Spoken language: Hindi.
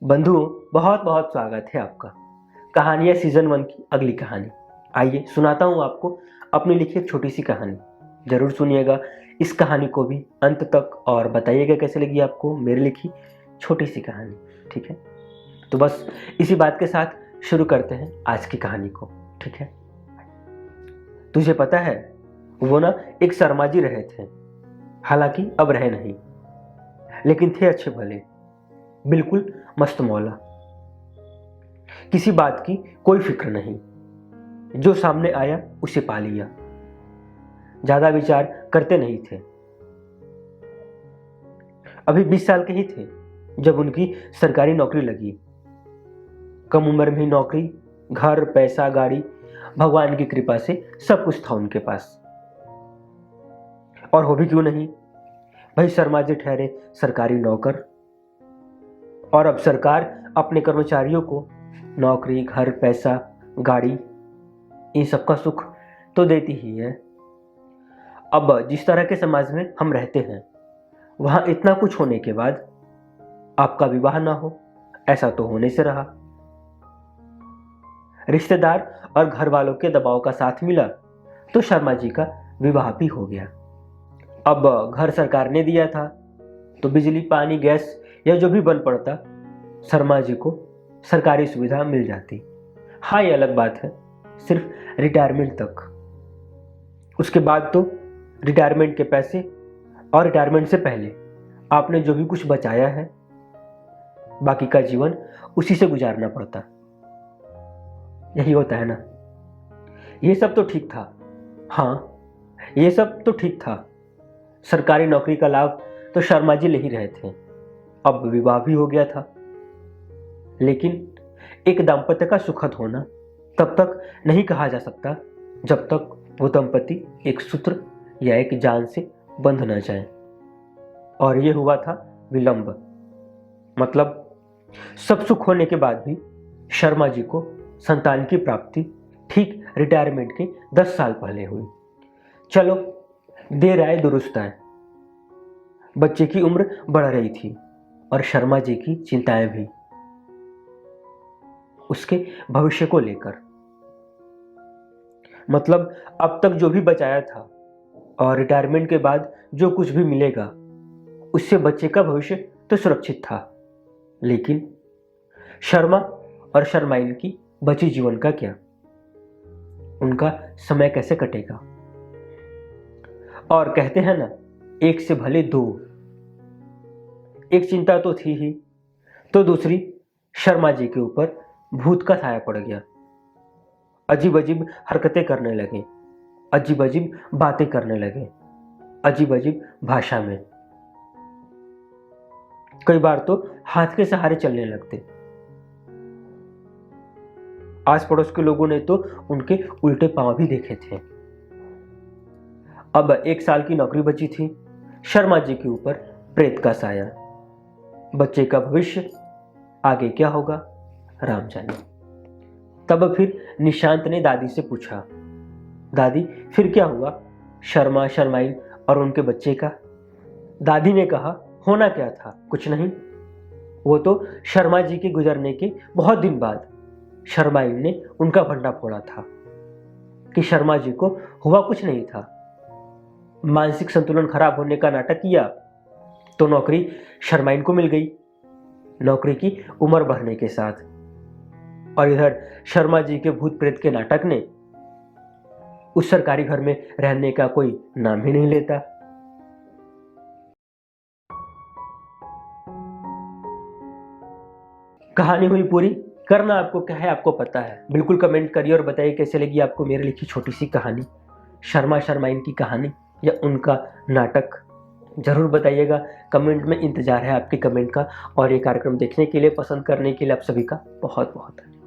बंधुओं, बहुत बहुत स्वागत है आपका। कहानियाँ सीजन 1 की अगली कहानी। आइए सुनाता हूँ आपको अपनी लिखी एक छोटी सी कहानी। जरूर सुनिएगा इस कहानी को भी अंत तक और बताइएगा कैसे लगी आपको मेरी लिखी छोटी सी कहानी। ठीक है, तो बस इसी बात के साथ शुरू करते हैं आज की कहानी को। ठीक है, तुझे पता है वो ना एक शर्मा जी रहे थे। हालांकि अब रहे नहीं, लेकिन थे अच्छे भले, बिल्कुल मस्त मौला। किसी बात की कोई फिक्र नहीं, जो सामने आया उसे पा लिया। ज्यादा विचार करते नहीं थे। अभी 20 साल के ही थे जब उनकी सरकारी नौकरी लगी। कम उम्र में ही नौकरी, घर, पैसा, गाड़ी, भगवान की कृपा से सब कुछ था उनके पास। और हो भी क्यों नहीं, भाई शर्मा जी ठहरे सरकारी नौकर। और अब सरकार अपने कर्मचारियों को नौकरी, घर, पैसा, गाड़ी, इन सब का सुख तो देती ही है। अब जिस तरह के समाज में हम रहते हैं, वहां इतना कुछ होने के बाद आपका विवाह ना हो, ऐसा तो होने से रहा। रिश्तेदार और घर वालों के दबाव का साथ मिला तो शर्मा जी का विवाह भी हो गया। अब घर सरकार ने दिया था, तो बिजली, पानी, गैस या जो भी बन पड़ता, शर्मा जी को सरकारी सुविधा मिल जाती। हाँ, ये अलग बात है, सिर्फ रिटायरमेंट तक। उसके बाद तो रिटायरमेंट के पैसे और रिटायरमेंट से पहले आपने जो भी कुछ बचाया है, बाकी का जीवन उसी से गुजारना पड़ता। यही होता है ना। ये सब तो ठीक था। हाँ, ये सब तो ठीक था। सरकारी नौकरी का लाभ तो शर्मा जी ले ही रहे थे। अब विवाह भी हो गया था, लेकिन एक दाम्पत्य का सुखद होना तब तक नहीं कहा जा सकता जब तक वो दंपति एक सूत्र या एक जान से बंध न जाए। और ये हुआ था विलंब। मतलब सब सुख होने के बाद भी शर्मा जी को संतान की प्राप्ति ठीक रिटायरमेंट के 10 साल पहले हुई। चलो, देर आए दुरुस्त आए। बच्चे की उम्र बढ़ रही थी और शर्मा जी की चिंताएं भी, उसके भविष्य को लेकर। मतलब अब तक जो भी बचाया था और रिटायरमेंट के बाद जो कुछ भी मिलेगा, उससे बच्चे का भविष्य तो सुरक्षित था, लेकिन शर्मा और शर्माइन की बची जीवन का क्या? उनका समय कैसे कटेगा? और कहते हैं ना, एक से भले दो। एक चिंता तो थी ही, तो दूसरी शर्मा जी के ऊपर भूत का साया पड़ गया। अजीब अजीब हरकतें करने लगे, अजीब अजीब बातें करने लगे, अजीब अजीब भाषा में। कई बार तो हाथ के सहारे चलने लगते। आस पड़ोस के लोगों ने तो उनके उल्टे पांव भी देखे थे। अब 1 साल की नौकरी बची थी। शर्मा जी के ऊपर प्रेत का साया। बच्चे का भविष्य, आगे क्या होगा राम जाने। तब फिर निशांत ने दादी से पूछा, दादी फिर क्या हुआ शर्मा, शर्माइन और उनके बच्चे का? दादी ने कहा, होना क्या था, कुछ नहीं। वो तो शर्मा जी के गुजरने के बहुत दिन बाद शर्माइन ने उनका भंडा फोड़ा था कि शर्मा जी को हुआ कुछ नहीं था। मानसिक संतुलन खराब होने का नाटक किया तो नौकरी शर्माइन को मिल गई, नौकरी की उम्र बढ़ने के साथ। और इधर शर्मा जी के भूत प्रेत के नाटक ने उस सरकारी घर में रहने का कोई नाम ही नहीं लेता। कहानी हुई पूरी। करना आपको क्या है, आपको पता है। बिल्कुल कमेंट करिए और बताइए कैसे लगी आपको मेरी लिखी छोटी सी कहानी, शर्मा शर्माइन की कहानी या उनका नाटक। जरूर बताइएगा, कमेंट में इंतजार है आपके कमेंट का। और ये कार्यक्रम देखने के लिए, पसंद करने के लिए आप सभी का बहुत बहुत धन्यवाद।